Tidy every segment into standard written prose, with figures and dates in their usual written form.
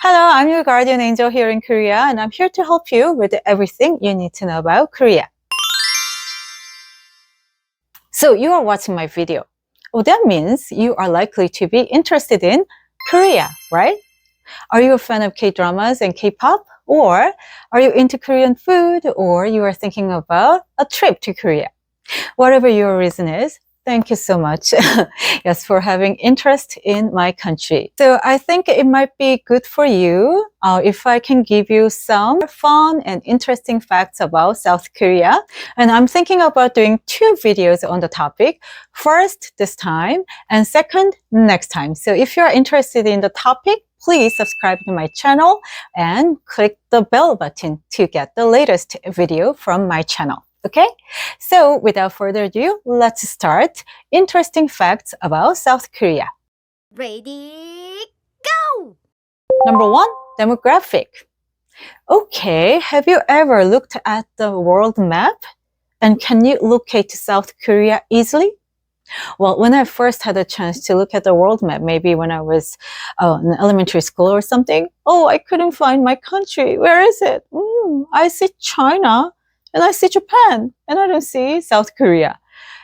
Hello, I'm your guardian angel here in Korea, and I'm here to help you with everything you need to know about Korea. So you are watching my video. Well, that means you are likely to be interested in Korea, right? Are you a fan of K-dramas and K-pop? Or are you into Korean food? Or you are thinking about a trip to Korea? Whatever your reason is, thank you so much, yes, for having interest in my country. So I think it might be good for you if I can give you some fun and interesting facts about South Korea. And I'm thinking about doing 2 videos on the topic. First, this time, and second, next time. So if you're interested in the topic, please subscribe to my channel and click the bell button to get the latest video from my channel. Okay, so without further ado, let's start. Interesting facts about South Korea. Ready, go! Number 1, demographic. Okay, have you ever looked at the world map? And can you locate South Korea easily? Well, when I first had a chance to look at the world map, maybe when I was in elementary school or something, I couldn't find my country. Where is it? I see China. And I see Japan, and I don't see South Korea.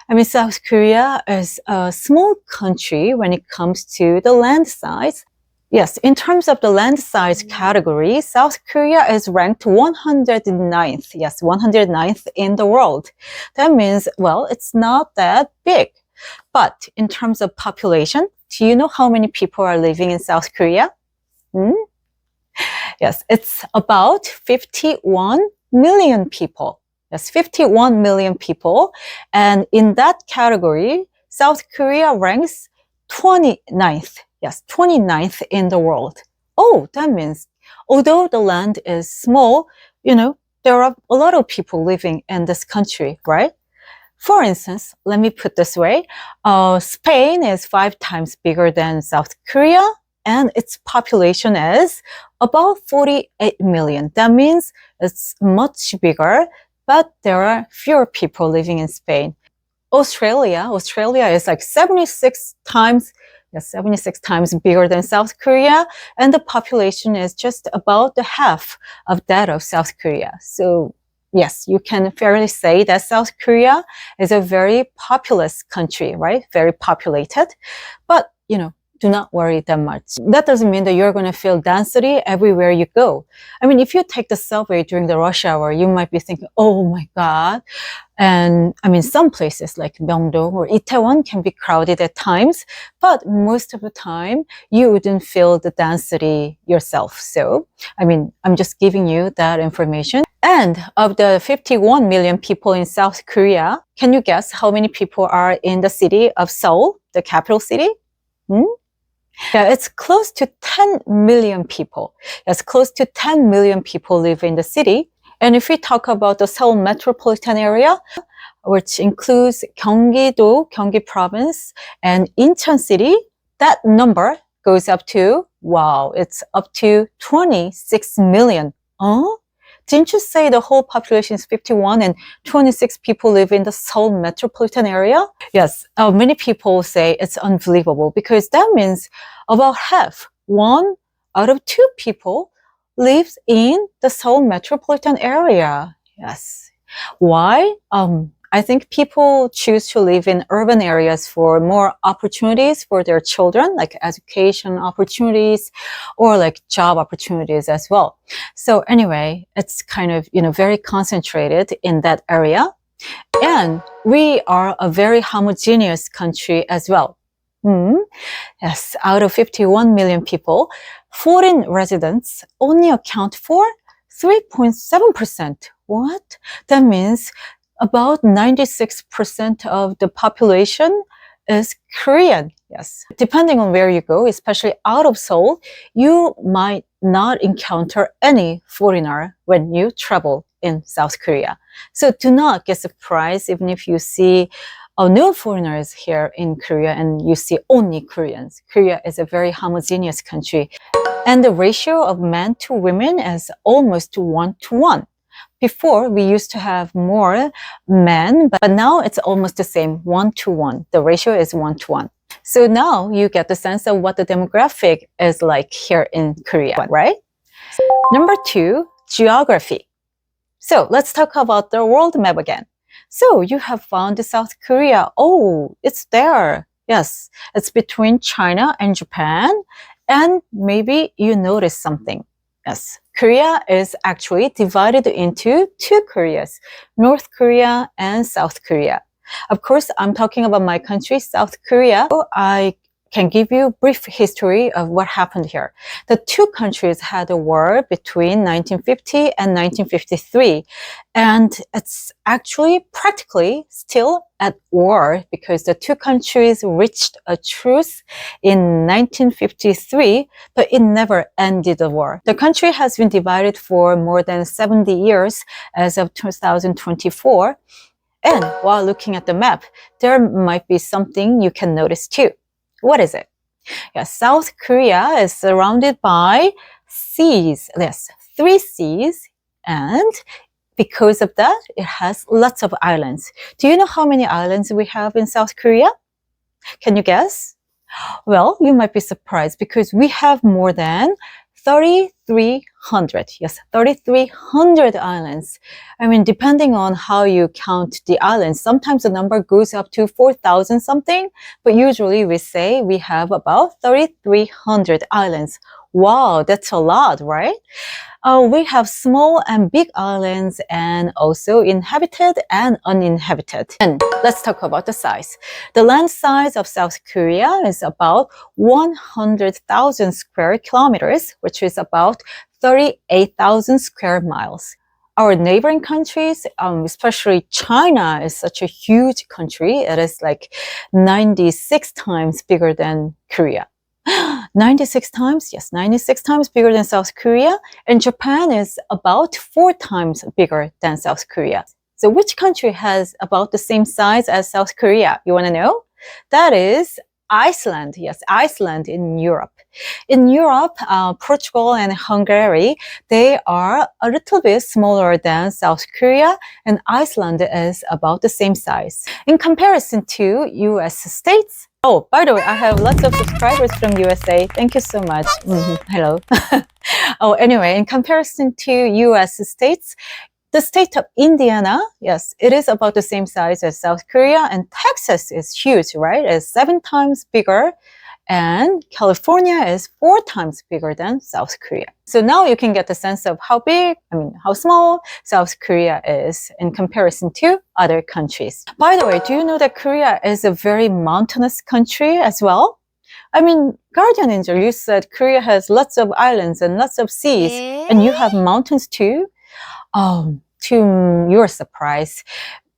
I mean, South Korea is a small country when it comes to the land size. Yes, in terms of the land size category, South Korea is ranked 109th. Yes, 109th in the world. That means, well, it's not that big. But in terms of population, do you know how many people are living in South Korea? Yes, it's about 51 million people. Yes, 51 million people. And in that category, South Korea ranks 29th. Yes, 29th in the world. Oh, that means although the land is small, there are a lot of people living in this country, right? For instance, let me put this way. Spain is 5 times bigger than South Korea, and its population is about 48 million. That means it's much bigger, but there are fewer people living in Spain. Australia is like 76 times bigger than South Korea, and the population is just about the half of that of South Korea. So yes, you can fairly say that South Korea is a very populous country, right? Very populated, but do not worry that much. That doesn't mean that you're going to feel density everywhere you go. I mean, if you take the subway during the rush hour, you might be thinking, oh my God. And I mean, some places like Myeongdong or Itaewon can be crowded at times, but most of the time you wouldn't feel the density yourself. So, I mean, I'm just giving you that information. And of the 51 million people in South Korea, can you guess how many people are in the city of Seoul, the capital city? Yeah, it's close to 10 million people. Yes, close to 10 million people live in the city. And if we talk about the Seoul metropolitan area, which includes Gyeonggi-do, Gyeonggi province, and Incheon city, that number goes up to, it's up to 26 million. Didn't you say the whole population is 51 and 26 people live in the Seoul metropolitan area? Yes, many people say it's unbelievable because that means about half, 1 out of 2 people lives in the Seoul metropolitan area. Yes. Why? I think people choose to live in urban areas for more opportunities for their children, like education opportunities or like job opportunities as well. So anyway, it's kind of, very concentrated in that area. And we are a very homogeneous country as well. Yes, out of 51 million people, foreign residents only account for 3.7%. What? That means about 96% of the population is Korean. Yes. Depending on where you go, especially out of Seoul, you might not encounter any foreigner when you travel in South Korea. So do not get surprised even if you see no foreigners here in Korea and you see only Koreans. Korea is a very homogeneous country. And the ratio of men to women is almost 1-to-1. Before, we used to have more men, but now it's almost the same, 1-to-1. The ratio is 1-to-1. So now you get the sense of what the demographic is like here in Korea, right? Number 2, geography. So let's talk about the world map again. So you have found South Korea. Oh, it's there. Yes, it's between China and Japan. And maybe you notice something. Yes, Korea is actually divided into 2 Koreas, North Korea and South Korea. Of course, I'm talking about my country, South Korea. So I can give you a brief history of what happened here. The 2 countries had a war between 1950 and 1953, and it's actually practically still at war because the 2 countries reached a truce in 1953, but it never ended the war. The country has been divided for more than 70 years as of 2024. And while looking at the map, there might be something you can notice too. What is it? Yes, South Korea is surrounded by seas. Yes, 3 seas. And because of that, it has lots of islands. Do you know how many islands we have in South Korea? Can you guess? Well, you might be surprised because we have more than 3,300. Yes, 3,300 islands. I mean, depending on how you count the islands, sometimes the number goes up to 4,000 something, but usually we say we have about 3,300 islands. Wow, that's a lot, right? We have small and big islands and also inhabited and uninhabited. And let's talk about the size. The land size of South Korea is about 100,000 square kilometers, which is about 38,000 square miles. Our neighboring countries, especially China, is such a huge country. It is like 96 times bigger than Korea. 96 times? Yes, 96 times bigger than South Korea. And Japan is about 4 times bigger than South Korea. So which country has about the same size as South Korea? You want to know? That is Iceland. Yes, Iceland in Europe. In Europe, Portugal and Hungary, they are a little bit smaller than South Korea, and Iceland is about the same size. In comparison to US states, oh, by the way, I have lots of subscribers from USA. Thank you so much. Hello. Oh, anyway, in comparison to US states, the state of Indiana, yes, it is about the same size as South Korea, and Texas is huge, right? It's 7 times bigger, and California is 4 times bigger than South Korea. So now you can get the sense of how big, how small South Korea is in comparison to other countries. By the way, do you know that Korea is a very mountainous country as well? Guardian Angel, you said Korea has lots of islands and lots of seas, and you have mountains too? To your surprise,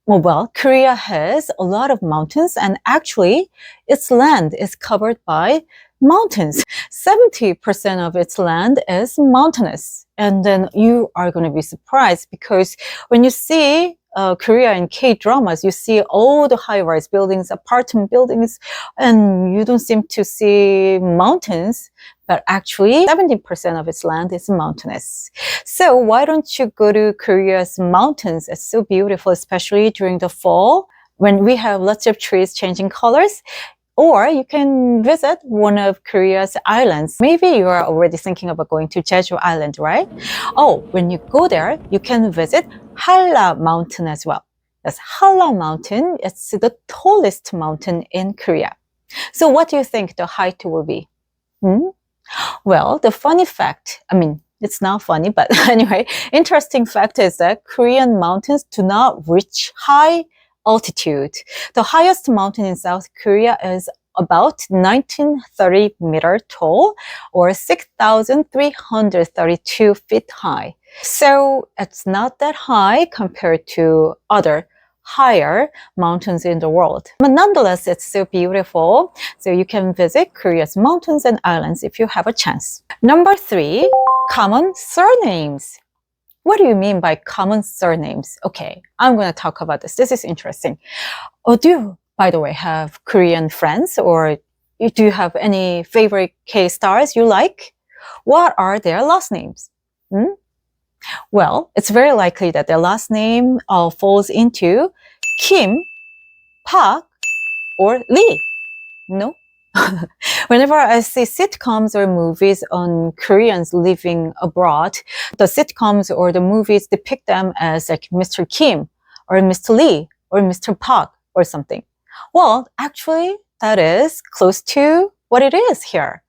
well, Korea has a lot of mountains, and actually its land is covered by mountains. 70% of its land is mountainous. And then you are going to be surprised because when you see Korea in K-dramas, you see all the high-rise buildings, apartment buildings, and you don't seem to see mountains. But actually, 70% of its land is mountainous. So why don't you go to Korea's mountains? It's so beautiful, especially during the fall when we have lots of trees changing colors. Or you can visit one of Korea's islands. Maybe you are already thinking about going to Jeju Island, right? Oh, when you go there, you can visit Halla Mountain as well. That's Halla Mountain. It's the tallest mountain in Korea. So what do you think the height will be? Well, the funny fact, it's not funny, but anyway, interesting fact is that Korean mountains do not reach high altitude. The highest mountain in South Korea is about 1930 meter tall or 6,332 feet high. So it's not that high compared to other higher mountains in the world. But nonetheless, it's so beautiful. So you can visit Korea's mountains and islands if you have a chance. Number 3, common surnames. What do you mean by common surnames? Okay, I'm going to talk about this. This is interesting. Do you, by the way, have Korean friends, or do you have any favorite K-stars you like? What are their last names? Well, it's very likely that their last name falls into Kim, Park, or Lee. No? Whenever I see sitcoms or movies on Koreans living abroad, the sitcoms or the movies depict them as like Mr. Kim or Mr. Lee or Mr. Park or something. Well, actually, that is close to what it is here.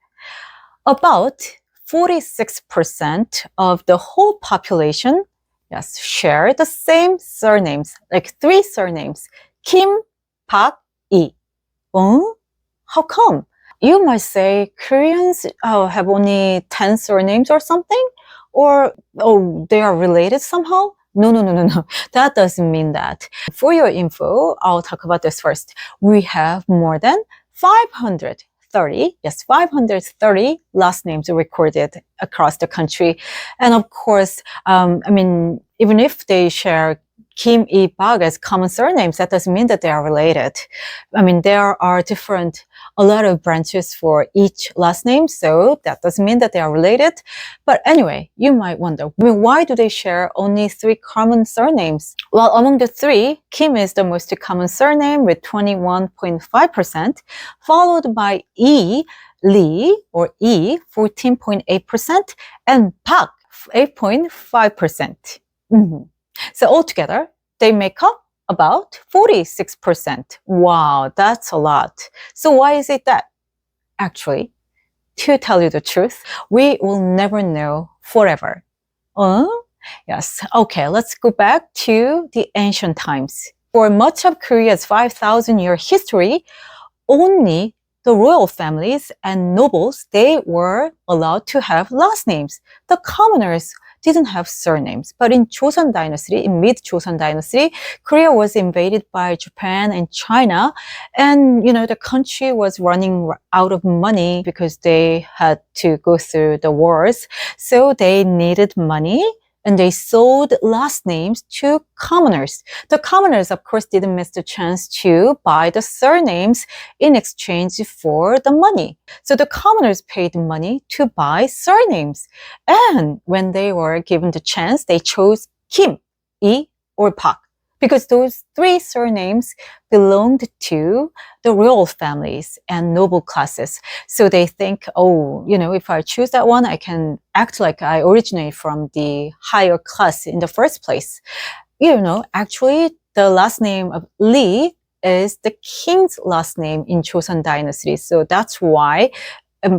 About 46% of the whole population, yes, share the same surnames, like 3 surnames, Kim, Park, Lee. Oh, how come? You might say Koreans have only 10 surnames or something? Or, oh, they are related somehow? No. That doesn't mean that. For your info, I'll talk about this first. We have more than 530 last names recorded across the country. And of course, even if they share Kim, Lee, Park as common surnames, that doesn't mean that they are related. There are a lot of branches for each last name, so that doesn't mean that they are related. But anyway, you might wonder, why do they share only 3 common surnames? Well, among the 3, Kim is the most common surname with 21.5%, followed by Lee, 14.8%, and Park, 8.5%. So altogether, they make up about 46%. Wow, that's a lot. So why is it that? Actually, to tell you the truth, we will never know forever. Yes. Okay, let's go back to the ancient times. For much of Korea's 5,000-year history, only the royal families and nobles, they were allowed to have last names. The commoners didn't have surnames. But in Joseon Dynasty, in mid-Joseon Dynasty, Korea was invaded by Japan and China. And, the country was running out of money because they had to go through the wars. So they needed money. And they sold last names to commoners. The commoners, of course, didn't miss the chance to buy the surnames in exchange for the money. So the commoners paid money to buy surnames. And when they were given the chance, they chose Kim, Lee, or Park, because those 3 surnames belonged to the royal families and noble classes. So they think, if I choose that one, I can act like I originate from the higher class in the first place. Actually, the last name of Lee is the king's last name in Joseon Dynasty. So that's why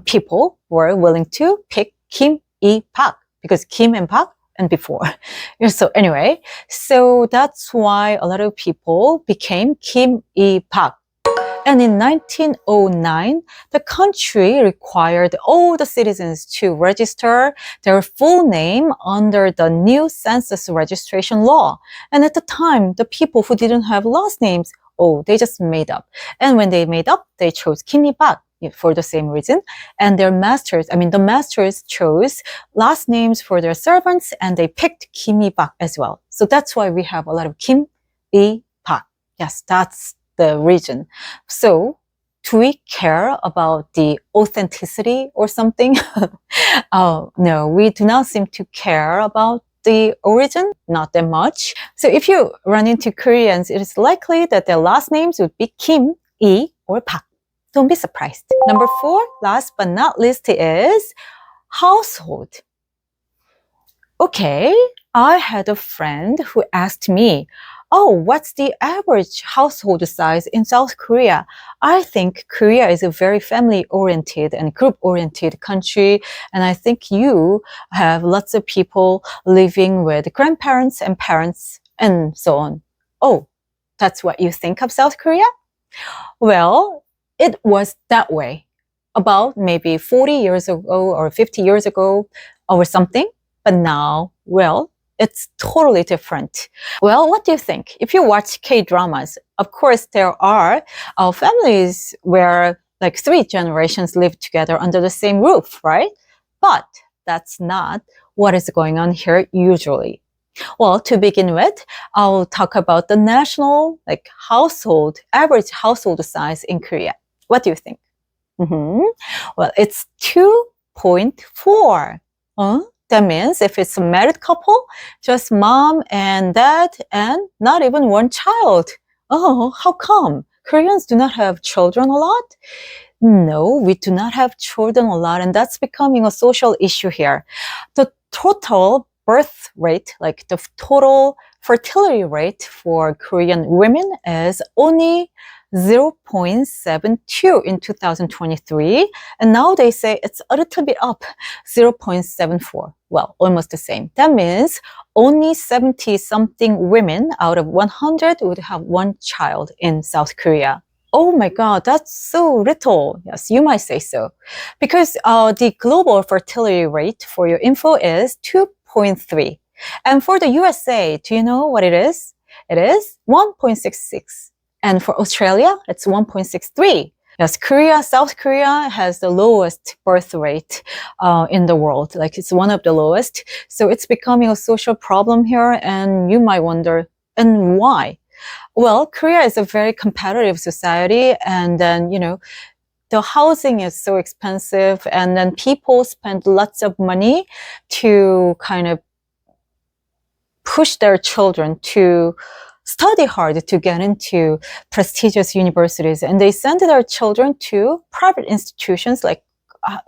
people were willing to pick Kim, Lee, Park, because Kim and Park and before. So anyway, so that's why a lot of people became Kim, Lee, Park. And in 1909, the country required all the citizens to register their full name under the new census registration law. And at the time, the people who didn't have last names, they just made up. And when they made up, they chose Kim, Lee, Park for the same reason. And the masters chose last names for their servants, and they picked Kim, Lee, Park as well. So that's why we have a lot of Kim, Lee, Park. Yes, that's the region. So do we care about the authenticity or something? No, we do not seem to care about the origin, not that much. So if you run into Koreans, it is likely that their last names would be Kim, Lee, or Park. Don't be surprised. Number 4, last but not least, is household. Okay, I had a friend who asked me, what's the average household size in South Korea? I think Korea is a very family-oriented and group-oriented country, and I think you have lots of people living with grandparents and parents and so on. Oh, that's what you think of South Korea? Well, it was that way about maybe 40 years ago or 50 years ago or something, but now, it's totally different. Well, what do you think? If you watch K-dramas, of course, there are families where 3 generations live together under the same roof, right? But that's not what is going on here usually. Well, to begin with, I'll talk about the national average household size in Korea. What do you think? Well, it's 2.4. That means if it's a married couple, just mom and dad and not even one child. Oh, how come? Koreans do not have children a lot? No, we do not have children a lot, and that's becoming a social issue here. The total birth rate, like the total fertility rate for Korean women is only 0.72 in 2023. And now they say it's a little bit up, 0.74. Well, almost the same. That means only 70 something women out of 100 would have one child in South Korea. Oh my God, that's so little. Yes, you might say so. Because the global fertility rate, for your info, is 2.3. And for the USA, do you know what it is? It is 1.66. And for Australia, it's 1.63. Yes, South Korea has the lowest birth rate in the world. Like it's one of the lowest. So it's becoming a social problem here. And you might wonder, and why? Well, Korea is a very competitive society, and then, the housing is so expensive, and then people spend lots of money to kind of push their children to study hard to get into prestigious universities, and they send their children to private institutions like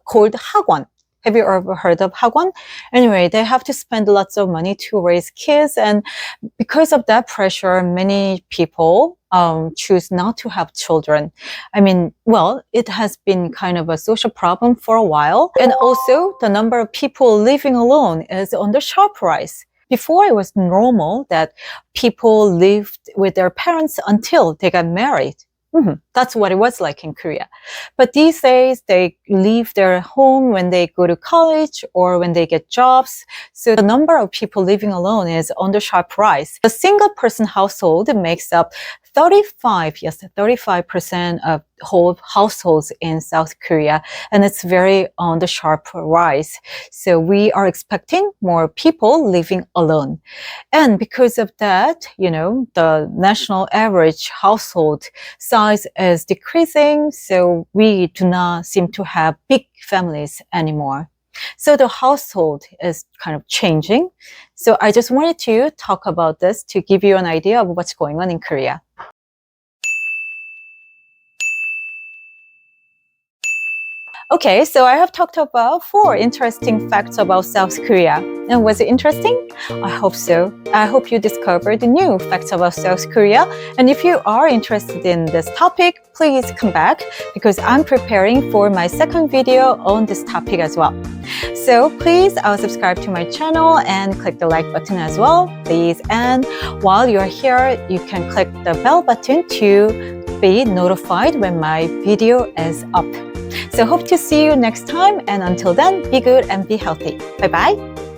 called hagwon. Have you ever heard of hagwon? Anyway, they have to spend lots of money to raise kids, and because of that pressure, many people choose not to have children. I mean, well, it has been kind of a social problem for a while, and also the number of people living alone is on the sharp rise. Before, it was normal that people lived with their parents until they got married. That's what it was like in Korea. But these days, they leave their home when they go to college or when they get jobs. So the number of people living alone is on the sharp rise. A single person household makes up 35% of whole households in South Korea, and it's very on the sharp rise. So we are expecting more people living alone. And because of that, the national average household size is decreasing, so we do not seem to have big families anymore. So the household is kind of changing. So I just wanted to talk about this to give you an idea of what's going on in Korea. Okay, so I have talked about 4 interesting facts about South Korea. And was it interesting? I hope so. I hope you discovered new facts about South Korea. And if you are interested in this topic, please come back because I'm preparing for my second video on this topic as well. So please subscribe to my channel and click the like button as well, please. And while you're here, you can click the bell button to be notified when my video is up. So hope to see you next time, and until then, be good and be healthy. Bye-bye.